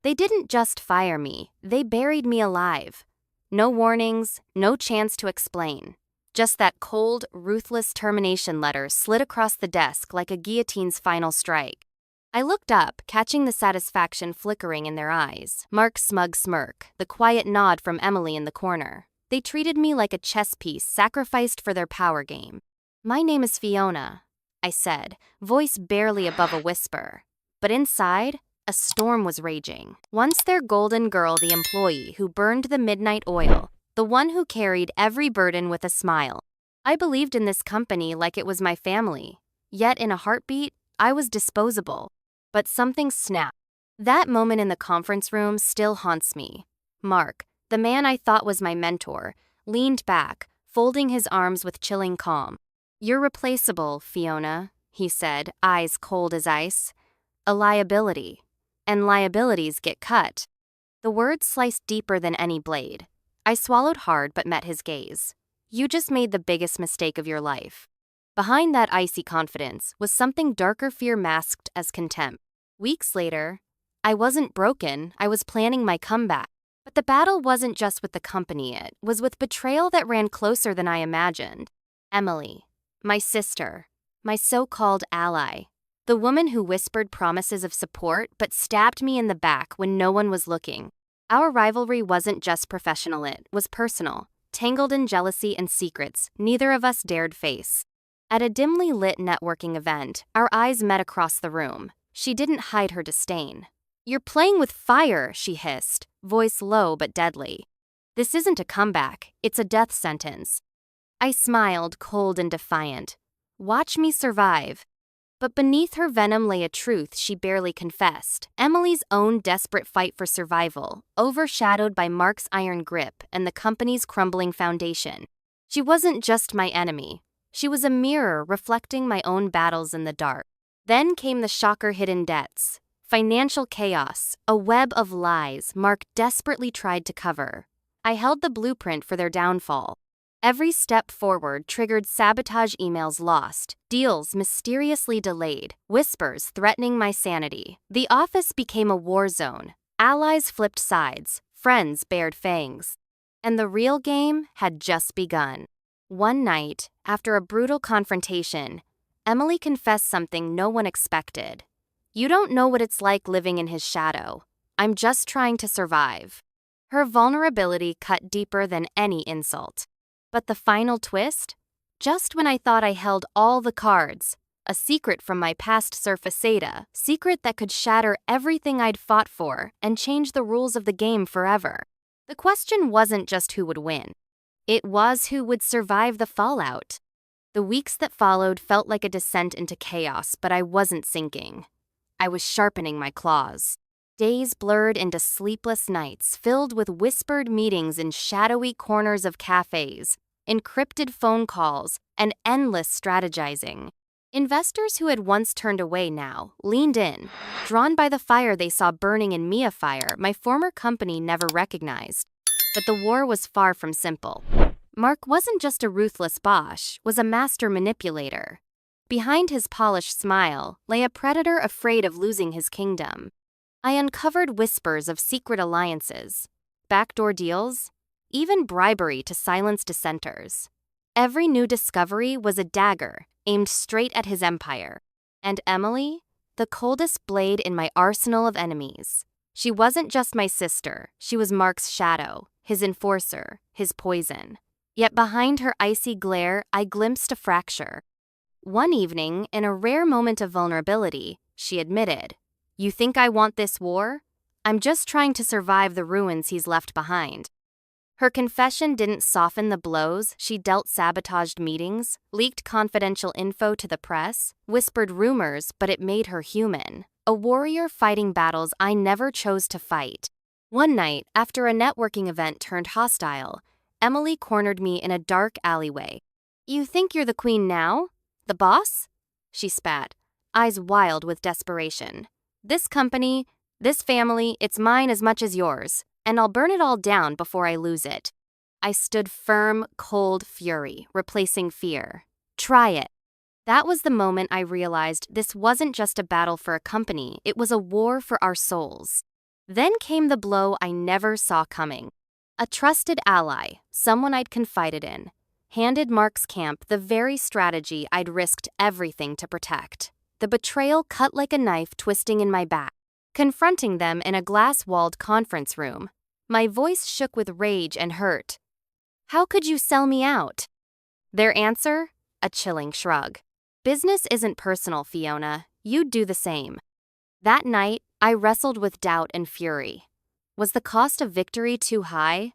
They didn't just fire me, they buried me alive. No warnings, no chance to explain. Just that cold, ruthless termination letter slid across the desk like a guillotine's final strike. I looked up, catching the satisfaction flickering in their eyes. Mark's smug smirk, the quiet nod from Emily in the corner. They treated me like a chess piece sacrificed for their power game. "My name is Fiona," I said, voice barely above a whisper. But inside, a storm was raging. Once their golden girl, the employee who burned the midnight oil, the one who carried every burden with a smile. I believed in this company like it was my family. Yet in a heartbeat, I was disposable. But something snapped. That moment in the conference room still haunts me. Mark, the man I thought was my mentor, leaned back, folding his arms with chilling calm. "You're replaceable, Fiona," he said, eyes cold as ice. "A liability. And liabilities get cut." The words sliced deeper than any blade. I swallowed hard but met his gaze. "You just made the biggest mistake of your life." Behind that icy confidence was something darker fear masked as contempt. Weeks later, I wasn't broken, I was planning my comeback. But the battle wasn't just with the company, it was with betrayal that ran closer than I imagined. Emily, my sister, my so-called ally, the woman who whispered promises of support but stabbed me in the back when no one was looking. Our rivalry wasn't just professional, it was personal, tangled in jealousy and secrets neither of us dared face. At a dimly lit networking event, our eyes met across the room. She didn't hide her disdain. "You're playing with fire," she hissed, voice low but deadly. "This isn't a comeback, it's a death sentence." I smiled, cold and defiant. "Watch me survive." But beneath her venom lay a truth she barely confessed. Emily's own desperate fight for survival, overshadowed by Mark's iron grip and the company's crumbling foundation. She wasn't just my enemy. She was a mirror reflecting my own battles in the dark. Then came the shocker: hidden debts. Financial chaos, a web of lies Mark desperately tried to cover. I held the blueprint for their downfall. Every step forward triggered sabotage emails lost, deals mysteriously delayed, whispers threatening my sanity. The office became a war zone. Allies flipped sides, friends bared fangs. And the real game had just begun. One night, after a brutal confrontation, Emily confessed something no one expected. "You don't know what it's like living in his shadow. I'm just trying to survive." Her vulnerability cut deeper than any insult. But the final twist? Just when I thought I held all the cards, a secret from my past surfaced, secret that could shatter everything I'd fought for and change the rules of the game forever. The question wasn't just who would win. It was who would survive the fallout. The weeks that followed felt like a descent into chaos, but I wasn't sinking. I was sharpening my claws. Days blurred into sleepless nights filled with whispered meetings in shadowy corners of cafes, encrypted phone calls, and endless strategizing. Investors who had once turned away now leaned in, drawn by the fire they saw burning in me, a fire my former company never recognized. But the war was far from simple. Mark wasn't just a ruthless boss, was a master manipulator. Behind his polished smile lay a predator afraid of losing his kingdom. I uncovered whispers of secret alliances, backdoor deals, even bribery to silence dissenters. Every new discovery was a dagger aimed straight at his empire. And Emily, the coldest blade in my arsenal of enemies. She wasn't just my sister, she was Mark's shadow, his enforcer, his poison. Yet behind her icy glare, I glimpsed a fracture. One evening, in a rare moment of vulnerability, she admitted, "You think I want this war? I'm just trying to survive the ruins he's left behind." Her confession didn't soften the blows. She dealt sabotaged meetings, leaked confidential info to the press, whispered rumors, but it made her human. A warrior fighting battles I never chose to fight. One night, after a networking event turned hostile, Emily cornered me in a dark alleyway. "You think you're the queen now? The boss?" She spat, eyes wild with desperation. "This company, this family, it's mine as much as yours, and I'll burn it all down before I lose it." I stood firm, cold fury, replacing fear. "Try it." That was the moment I realized this wasn't just a battle for a company, it was a war for our souls. Then came the blow I never saw coming. A trusted ally, someone I'd confided in, handed Mark's camp the very strategy I'd risked everything to protect. The betrayal cut like a knife twisting in my back. Confronting them in a glass-walled conference room, my voice shook with rage and hurt. "How could you sell me out?" Their answer? A chilling shrug. "Business isn't personal, Fiona. You'd do the same." That night, I wrestled with doubt and fury. Was the cost of victory too high?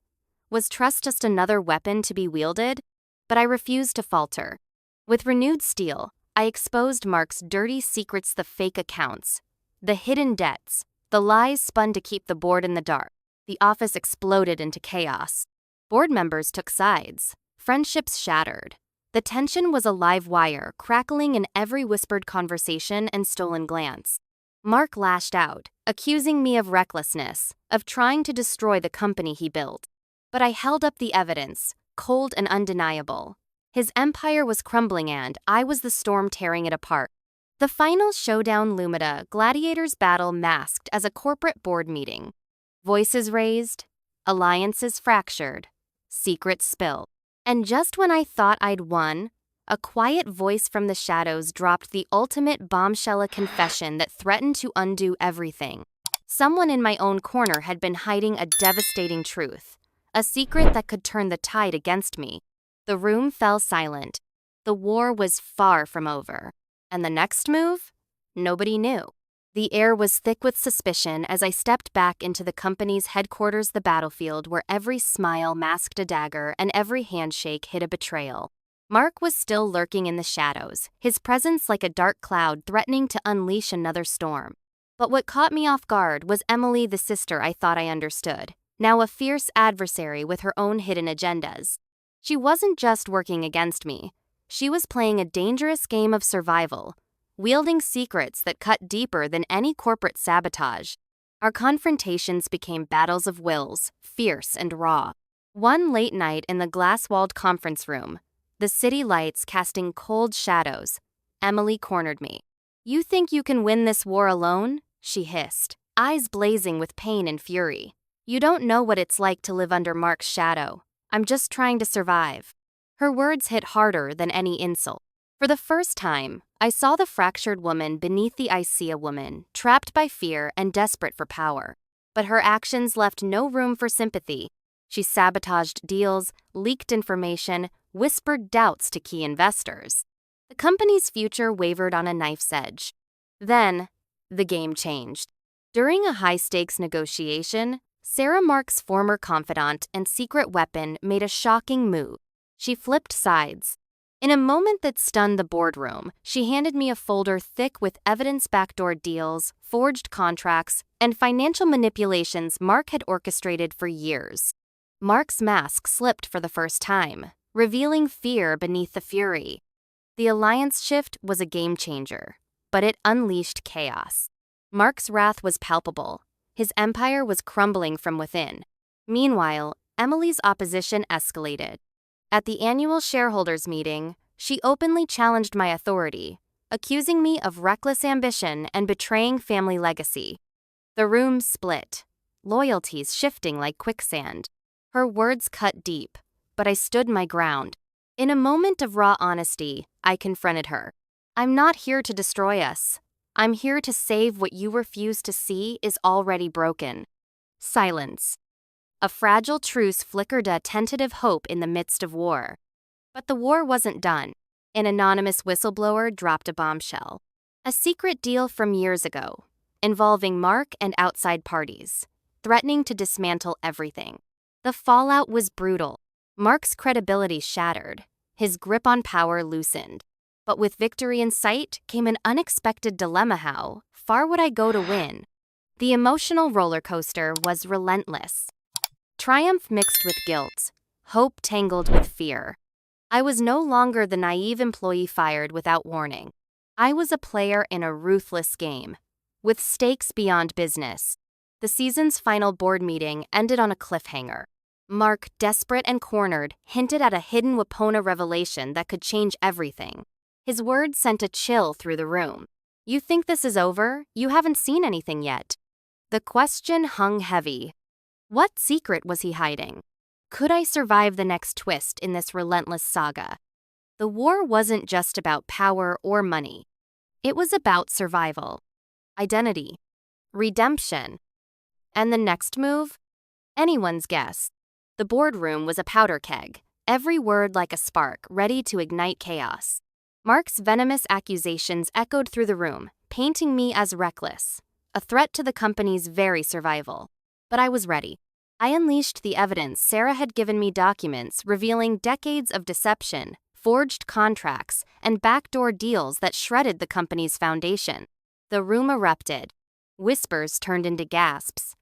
Was trust just another weapon to be wielded? But I refused to falter. With renewed steel, I exposed Mark's dirty secrets, the fake accounts, the hidden debts, the lies spun to keep the board in the dark. The office exploded into chaos. Board members took sides. Friendships shattered. The tension was a live wire, crackling in every whispered conversation and stolen glance. Mark lashed out, accusing me of recklessness, of trying to destroy the company he built. But I held up the evidence, cold and undeniable. His empire was crumbling and I was the storm tearing it apart. The final showdown loomed, a gladiators' battle masked as a corporate board meeting. Voices raised, alliances fractured, secrets spilled. And just when I thought I'd won, a quiet voice from the shadows dropped the ultimate bombshell, a confession that threatened to undo everything. Someone in my own corner had been hiding a devastating truth, a secret that could turn the tide against me. The room fell silent. The war was far from over. And the next move? Nobody knew. The air was thick with suspicion as I stepped back into the company's headquarters, the battlefield where every smile masked a dagger and every handshake hid a betrayal. Mark was still lurking in the shadows, his presence like a dark cloud threatening to unleash another storm. But what caught me off guard was Emily, the sister I thought I understood, now a fierce adversary with her own hidden agendas. She wasn't just working against me. She was playing a dangerous game of survival, wielding secrets that cut deeper than any corporate sabotage. Our confrontations became battles of wills, fierce and raw. One late night in the glass-walled conference room, the city lights casting cold shadows, Emily cornered me. "You think you can win this war alone?" she hissed, eyes blazing with pain and fury. "You don't know what it's like to live under Mark's shadow. I'm just trying to survive." Her words hit harder than any insult. For the first time, I saw the fractured woman beneath the Icea woman, trapped by fear and desperate for power. But her actions left no room for sympathy. She sabotaged deals, leaked information, whispered doubts to key investors. The company's future wavered on a knife's edge. Then, the game changed. During a high-stakes negotiation, Sarah, Mark's former confidant and secret weapon, made a shocking move. She flipped sides. In a moment that stunned the boardroom, she handed me a folder thick with evidence, backdoor deals, forged contracts, and financial manipulations Mark had orchestrated for years. Mark's mask slipped for the first time, revealing fear beneath the fury. The alliance shift was a game changer, but it unleashed chaos. Mark's wrath was palpable. His empire was crumbling from within. Meanwhile, Emily's opposition escalated. At the annual shareholders' meeting, she openly challenged my authority, accusing me of reckless ambition and betraying family legacy. The room split, loyalties shifting like quicksand. Her words cut deep, but I stood my ground. In a moment of raw honesty, I confronted her. "I'm not here to destroy us. I'm here to save what you refuse to see is already broken." Silence. A fragile truce flickered, a tentative hope in the midst of war. But the war wasn't done. An anonymous whistleblower dropped a bombshell. A secret deal from years ago, involving Mark and outside parties, threatening to dismantle everything. The fallout was brutal. Mark's credibility shattered, his grip on power loosened. But with victory in sight came an unexpected dilemma: how far would I go to win? The emotional roller coaster was relentless. Triumph mixed with guilt, hope tangled with fear. I was no longer the naive employee fired without warning. I was a player in a ruthless game, with stakes beyond business. The season's final board meeting ended on a cliffhanger. Mark, desperate and cornered, hinted at a hidden Wapona revelation that could change everything. His words sent a chill through the room. "You think this is over? You haven't seen anything yet." The question hung heavy. What secret was he hiding? Could I survive the next twist in this relentless saga? The war wasn't just about power or money. It was about survival, identity, redemption. And the next move? Anyone's guess. The boardroom was a powder keg, every word like a spark, ready to ignite chaos. Mark's venomous accusations echoed through the room, painting me as reckless, a threat to the company's very survival. But I was ready. I unleashed the evidence. Sarah had given me documents revealing decades of deception, forged contracts, and backdoor deals that shredded the company's foundation. The room erupted. Whispers turned into gasps.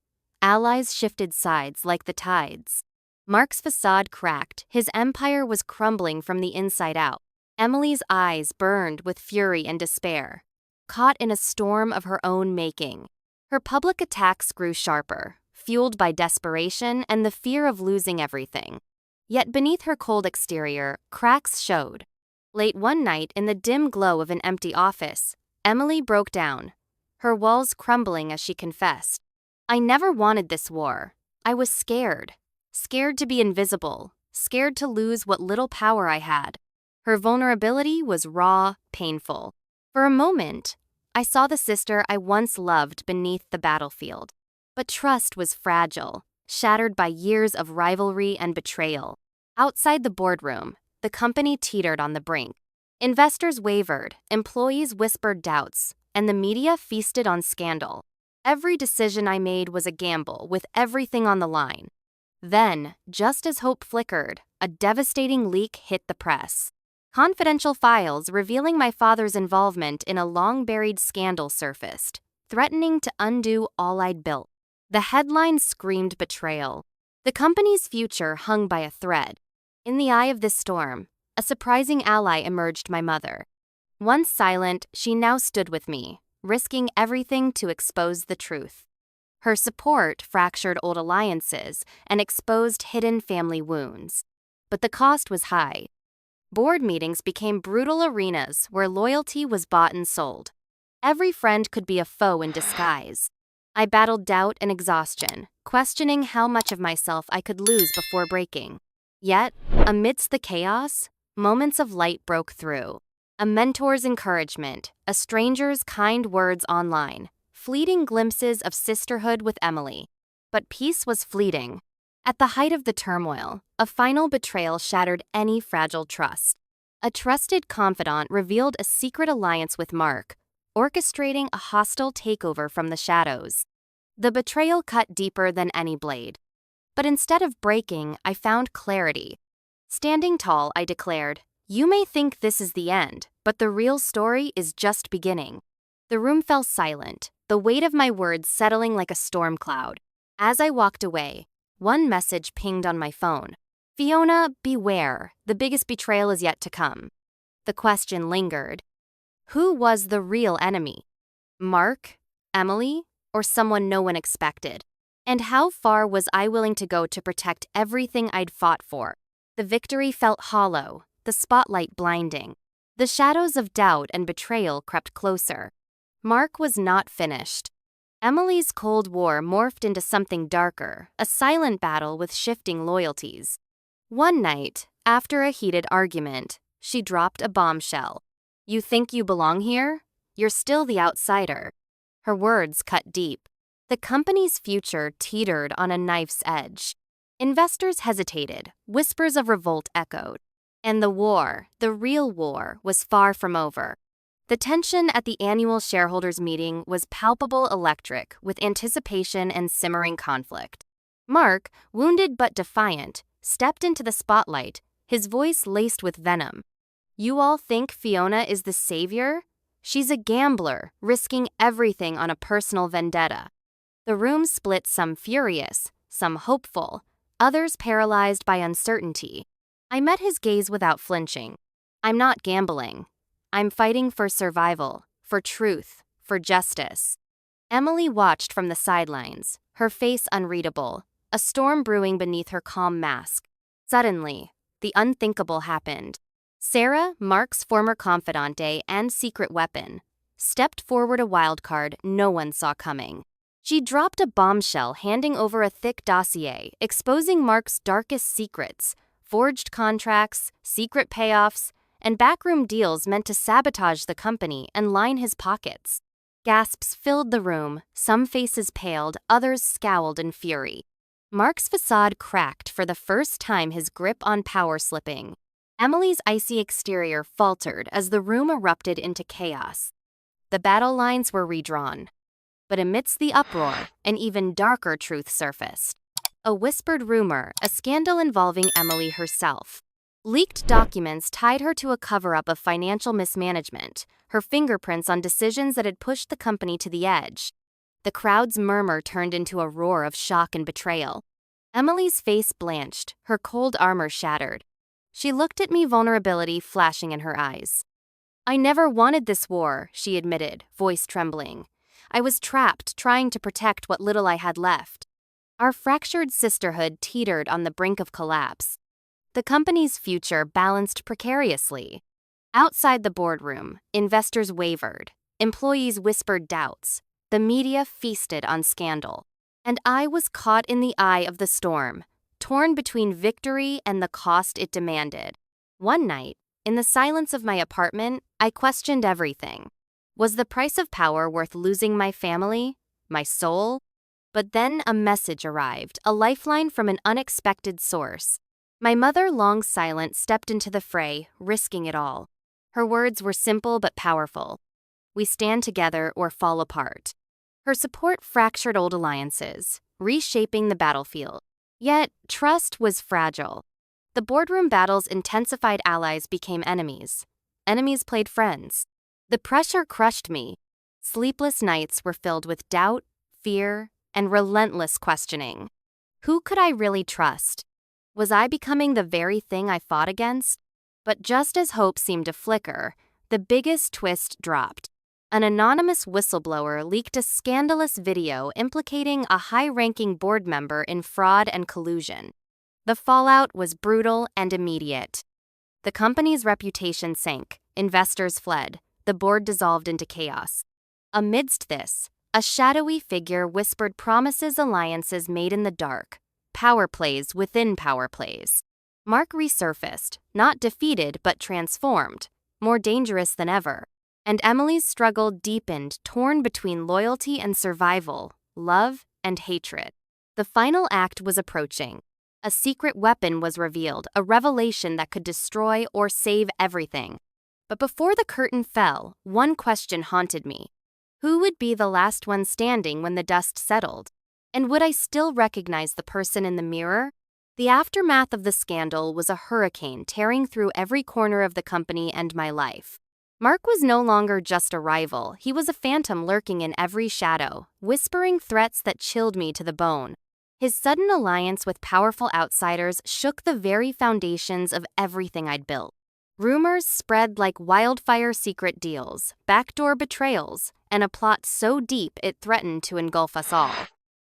Allies shifted sides like the tides. Mark's facade cracked. His empire was crumbling from the inside out. Emily's eyes burned with fury and despair, caught in a storm of her own making. Her public attacks grew sharper, fueled by desperation and the fear of losing everything. Yet beneath her cold exterior, cracks showed. Late one night, in the dim glow of an empty office, Emily broke down, her walls crumbling as she confessed. I never wanted this war. I was scared. Scared to be invisible, scared to lose what little power I had. Her vulnerability was raw, painful. For a moment, I saw the sister I once loved beneath the battlefield. But trust was fragile, shattered by years of rivalry and betrayal. Outside the boardroom, the company teetered on the brink. Investors wavered, employees whispered doubts, and the media feasted on scandal. Every decision I made was a gamble, with everything on the line. Then, just as hope flickered, a devastating leak hit the press. Confidential files revealing my father's involvement in a long-buried scandal surfaced, threatening to undo all I'd built. The headline screamed betrayal. The company's future hung by a thread. In the eye of this storm, a surprising ally emerged: my mother. Once silent, she now stood with me, risking everything to expose the truth. Her support fractured old alliances and exposed hidden family wounds. But the cost was high. Board meetings became brutal arenas where loyalty was bought and sold. Every friend could be a foe in disguise. I battled doubt and exhaustion, questioning how much of myself I could lose before breaking. Yet, amidst the chaos, moments of light broke through. A mentor's encouragement, a stranger's kind words online, fleeting glimpses of sisterhood with Emily. But peace was fleeting. At the height of the turmoil, a final betrayal shattered any fragile trust. A trusted confidant revealed a secret alliance with Mark, orchestrating a hostile takeover from the shadows. The betrayal cut deeper than any blade. But instead of breaking, I found clarity. Standing tall, I declared, "You may think this is the end, but the real story is just beginning." The room fell silent, the weight of my words settling like a storm cloud. As I walked away, one message pinged on my phone. "Fiona, beware, the biggest betrayal is yet to come." The question lingered. Who was the real enemy? Mark, Emily, or someone no one expected? And how far was I willing to go to protect everything I'd fought for? The victory felt hollow, the spotlight blinding. The shadows of doubt and betrayal crept closer. Mark was not finished. Emily's Cold War morphed into something darker, a silent battle with shifting loyalties. One night, after a heated argument, she dropped a bombshell. "You think you belong here? You're still the outsider." Her words cut deep. The company's future teetered on a knife's edge. Investors hesitated, whispers of revolt echoed. And the war, the real war, was far from over. The tension at the annual shareholders' meeting was palpable, electric, with anticipation and simmering conflict. Mark, wounded but defiant, stepped into the spotlight, his voice laced with venom. "You all think Fiona is the savior? She's a gambler, risking everything on a personal vendetta." The room split, some furious, some hopeful, others paralyzed by uncertainty. I met his gaze without flinching. "I'm not gambling. I'm fighting for survival, for truth, for justice." Emily watched from the sidelines, her face unreadable, a storm brewing beneath her calm mask. Suddenly, the unthinkable happened. Sarah, Mark's former confidante and secret weapon, stepped forward, a wild card no one saw coming. She dropped a bombshell, handing over a thick dossier, exposing Mark's darkest secrets: forged contracts, secret payoffs, and backroom deals meant to sabotage the company and line his pockets. Gasps filled the room, some faces paled, others scowled in fury. Mark's facade cracked for the first time, his grip on power slipping. Emily's icy exterior faltered as the room erupted into chaos. The battle lines were redrawn. But amidst the uproar, an even darker truth surfaced. A whispered rumor, a scandal involving Emily herself. Leaked documents tied her to a cover-up of financial mismanagement, her fingerprints on decisions that had pushed the company to the edge. The crowd's murmur turned into a roar of shock and betrayal. Emily's face blanched, her cold armor shattered. She looked at me, vulnerability flashing in her eyes. "I never wanted this war," she admitted, voice trembling. "I was trapped, trying to protect what little I had left." Our fractured sisterhood teetered on the brink of collapse. The company's future balanced precariously. Outside the boardroom, investors wavered, employees whispered doubts, the media feasted on scandal. And I was caught in the eye of the storm, torn between victory and the cost it demanded. One night, in the silence of my apartment, I questioned everything. Was the price of power worth losing my family, my soul? But then a message arrived, a lifeline from an unexpected source. My mother, long silent, stepped into the fray, risking it all. Her words were simple but powerful. "We stand together or fall apart." Her support fractured old alliances, reshaping the battlefield. Yet, trust was fragile. The boardroom battles intensified, allies became enemies. Enemies played friends. The pressure crushed me. Sleepless nights were filled with doubt, fear, and relentless questioning. Who could I really trust? Was I becoming the very thing I fought against? But just as hope seemed to flicker, the biggest twist dropped. An anonymous whistleblower leaked a scandalous video implicating a high-ranking board member in fraud and collusion. The fallout was brutal and immediate. The company's reputation sank, investors fled, the board dissolved into chaos. Amidst this, a shadowy figure whispered promises, alliances made in the dark, power plays within power plays. Mark resurfaced, not defeated but transformed, more dangerous than ever. And Emily's struggle deepened, torn between loyalty and survival, love and hatred. The final act was approaching. A secret weapon was revealed, a revelation that could destroy or save everything. But before the curtain fell, one question haunted me. Who would be the last one standing when the dust settled? And would I still recognize the person in the mirror? The aftermath of the scandal was a hurricane tearing through every corner of the company and my life. Mark was no longer just a rival, he was a phantom lurking in every shadow, whispering threats that chilled me to the bone. His sudden alliance with powerful outsiders shook the very foundations of everything I'd built. Rumors spread like wildfire, secret deals, backdoor betrayals, and a plot so deep it threatened to engulf us all.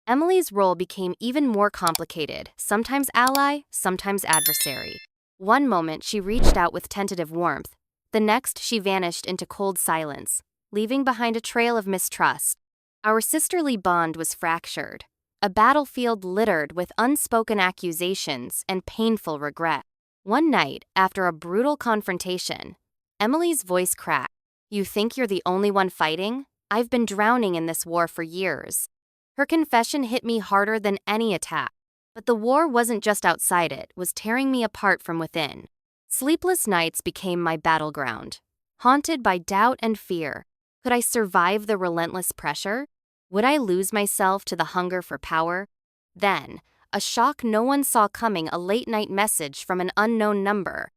Emily's role became even more complicated, sometimes ally, sometimes adversary. One moment she reached out with tentative warmth. The next, she vanished into cold silence, leaving behind a trail of mistrust. Our sisterly bond was fractured, a battlefield littered with unspoken accusations and painful regret. One night, after a brutal confrontation, Emily's voice cracked. "You think you're the only one fighting? I've been drowning in this war for years." Her confession hit me harder than any attack. But the war wasn't just outside, it was tearing me apart from within. Sleepless nights became my battleground. Haunted by doubt and fear, could I survive the relentless pressure? Would I lose myself to the hunger for power? Then, a shock no one saw coming, a late-night message from an unknown number.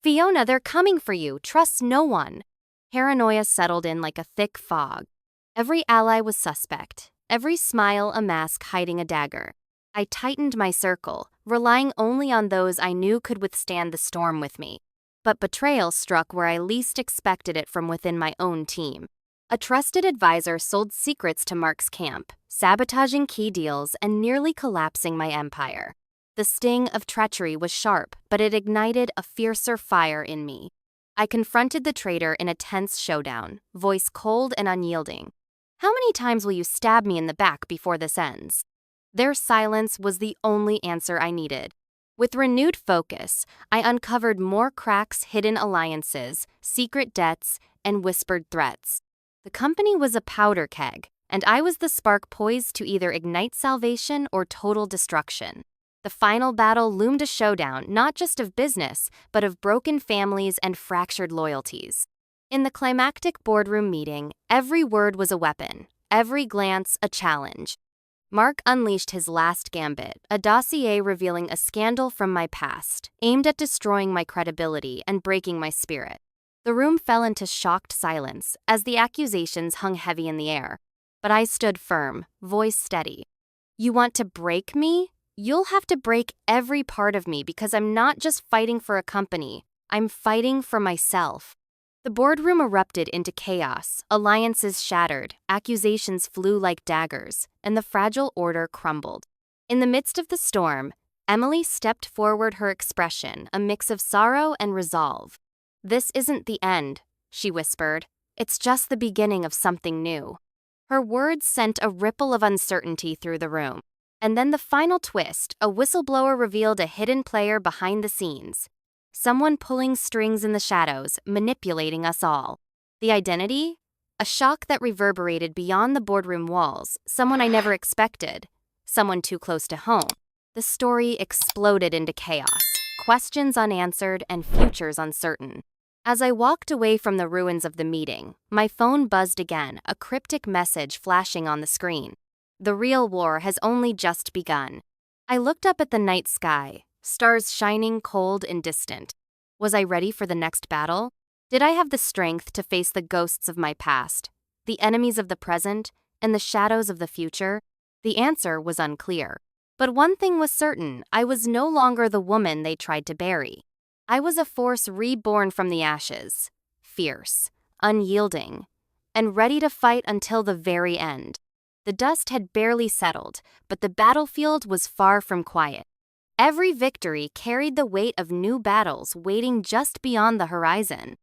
"Fiona, they're coming for you. Trust no one." Paranoia settled in like a thick fog. Every ally was suspect, every smile a mask hiding a dagger. I tightened my circle, relying only on those I knew could withstand the storm with me. But betrayal struck where I least expected it, from within my own team. A trusted advisor sold secrets to Mark's camp, sabotaging key deals and nearly collapsing my empire. The sting of treachery was sharp, but it ignited a fiercer fire in me. I confronted the traitor in a tense showdown, voice cold and unyielding. How many times will you stab me in the back before this ends? Their silence was the only answer I needed. With renewed focus, I uncovered more cracks, hidden alliances, secret debts, and whispered threats. The company was a powder keg, and I was the spark poised to either ignite salvation or total destruction. The final battle loomed, a showdown not just of business, but of broken families and fractured loyalties. In the climactic boardroom meeting, every word was a weapon, every glance a challenge. Mark unleashed his last gambit, a dossier revealing a scandal from my past, aimed at destroying my credibility and breaking my spirit. The room fell into shocked silence as the accusations hung heavy in the air. But I stood firm, voice steady. You want to break me? You'll have to break every part of me, because I'm not just fighting for a company, I'm fighting for myself. The boardroom erupted into chaos, alliances shattered, accusations flew like daggers, and the fragile order crumbled. In the midst of the storm, Emily stepped forward, her expression a mix of sorrow and resolve. "This isn't the end," she whispered. "It's just the beginning of something new." Her words sent a ripple of uncertainty through the room. And then the final twist, a whistleblower revealed a hidden player behind the scenes. Someone pulling strings in the shadows, manipulating us all. The identity? A shock that reverberated beyond the boardroom walls, someone I never expected, someone too close to home. The story exploded into chaos, questions unanswered and futures uncertain. As I walked away from the ruins of the meeting, my phone buzzed again, a cryptic message flashing on the screen. The real war has only just begun. I looked up at the night sky, stars shining cold and distant. Was I ready for the next battle? Did I have the strength to face the ghosts of my past, the enemies of the present, and the shadows of the future? The answer was unclear. But one thing was certain, I was no longer the woman they tried to bury. I was a force reborn from the ashes, fierce, unyielding, and ready to fight until the very end. The dust had barely settled, but the battlefield was far from quiet. Every victory carried the weight of new battles waiting just beyond the horizon.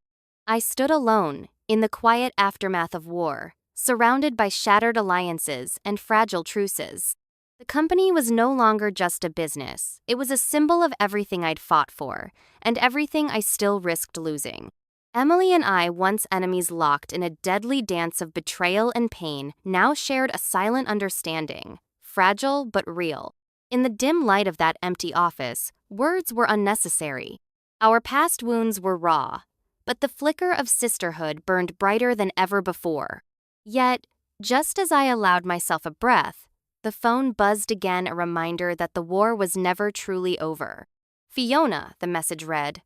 I stood alone, in the quiet aftermath of war, surrounded by shattered alliances and fragile truces. The company was no longer just a business, it was a symbol of everything I'd fought for, and everything I still risked losing. Emily and I, once enemies locked in a deadly dance of betrayal and pain, now shared a silent understanding, fragile but real. In the dim light of that empty office, words were unnecessary. Our past wounds were raw, but the flicker of sisterhood burned brighter than ever before. Yet, just as I allowed myself a breath, the phone buzzed again, a reminder that the war was never truly over. "Fiona," the message read,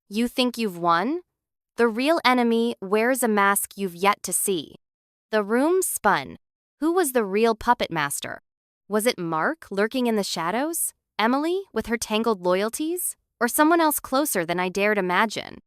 "you think you've won? The real enemy wears a mask you've yet to see." The room spun. Who was the real puppet master? Was it Mark, lurking in the shadows? Emily, with her tangled loyalties? Or someone else closer than I dared imagine?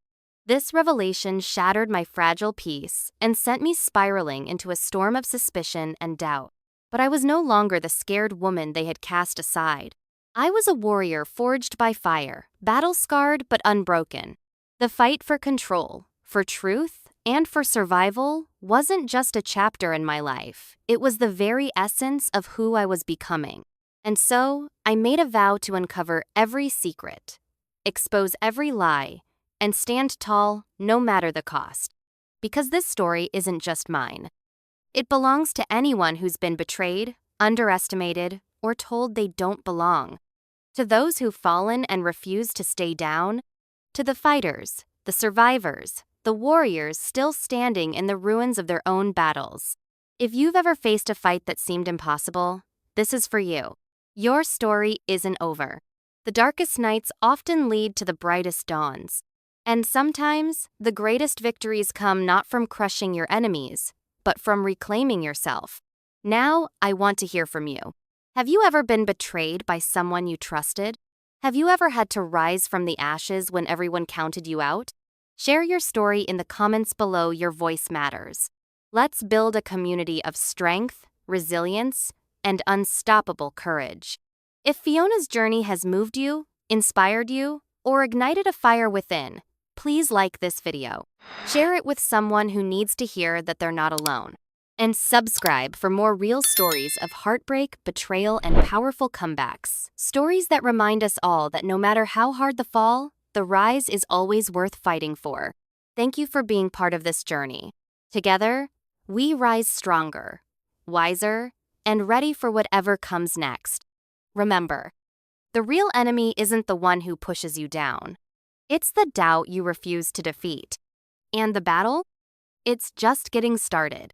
This revelation shattered my fragile peace and sent me spiraling into a storm of suspicion and doubt. But I was no longer the scared woman they had cast aside. I was a warrior forged by fire, battle-scarred but unbroken. The fight for control, for truth, and for survival wasn't just a chapter in my life. It was the very essence of who I was becoming. And so, I made a vow to uncover every secret, expose every lie, and stand tall no matter the cost. Because this story isn't just mine. It belongs to anyone who's been betrayed, underestimated, or told they don't belong. To those who've fallen and refuse to stay down, to the fighters, the survivors, the warriors still standing in the ruins of their own battles. If you've ever faced a fight that seemed impossible, this is for you. Your story isn't over. The darkest nights often lead to the brightest dawns. And sometimes, the greatest victories come not from crushing your enemies, but from reclaiming yourself. Now, I want to hear from you. Have you ever been betrayed by someone you trusted? Have you ever had to rise from the ashes when everyone counted you out? Share your story in the comments below. Your voice matters. Let's build a community of strength, resilience, and unstoppable courage. If Fiona's journey has moved you, inspired you, or ignited a fire within, please like this video. Share it with someone who needs to hear that they're not alone. And subscribe for more real stories of heartbreak, betrayal, and powerful comebacks. Stories that remind us all that no matter how hard the fall, the rise is always worth fighting for. Thank you for being part of this journey. Together, we rise stronger, wiser, and ready for whatever comes next. Remember, the real enemy isn't the one who pushes you down. It's the doubt you refuse to defeat. And the battle? It's just getting started.